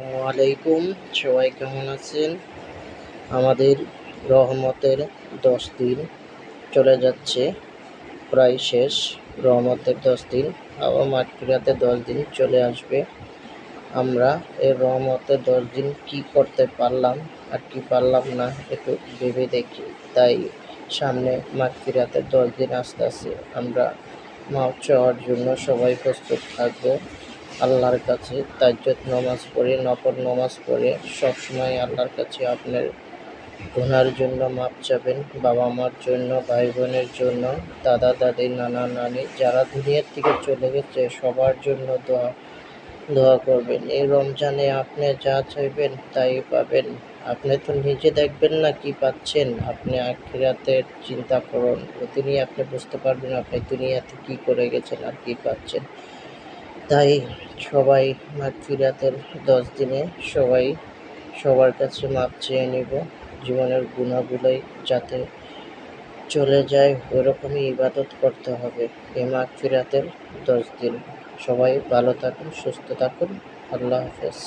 আলাইকুম, সবাই কেমন আছেন? আমাদের রহমতের 10 দিন চলে যাচ্ছে, প্রায় শেষ। রহমতের 10 দিন, আবার মাগফিরাতের 10 দিন চলে আসবে। আমরা এই রহমতের 10 দিন কি করতে পারলাম আর কি পারলাম না একটু ভেবে দেখি। তাই সামনে মাগফিরাতের 10 দিন আসতেছে, আমরা মাফ চাওয়ার জন্য সবাই প্রস্তুত থাকবো। আল্লাহর কাছে তাহাজ্জুদ নামাজ পড়ে, নফল নামাজ পড়ে সবসময় আল্লাহর কাছে আপনার গুনার জন্য মাপ চাবেন, বাবা মার জন্য, ভাই বোনের জন্য, দাদা দাদি, নানা নানি যারা দুনিয়ার থেকে চলে গেছে সবার জন্য দোয়া করবেন। এই রমজানে আপনি যা চাইবেন তাই পাবেন। আপনি তো নিজে দেখবেন না কি পাচ্ছেন, আপনি আখিরাতের চিন্তা করুন। ওদিনই আপনি বুঝতে পারবেন আপনি দুনিয়াতে কি করে গেছেন আর কি পাচ্ছেন। তাই সবাই মাগফিরাতের 10 দিনে সবাই সবার কাছে মাপ চেয়ে নিব। জীবনের গুনাহগুলোই যাতে চলে যায় ওরকমই ইবাদত করতে হবে এই মাগফিরাতের 10 দিন। সবাই ভালো থাকুন, সুস্থ থাকুন। আল্লাহ হাফেজ।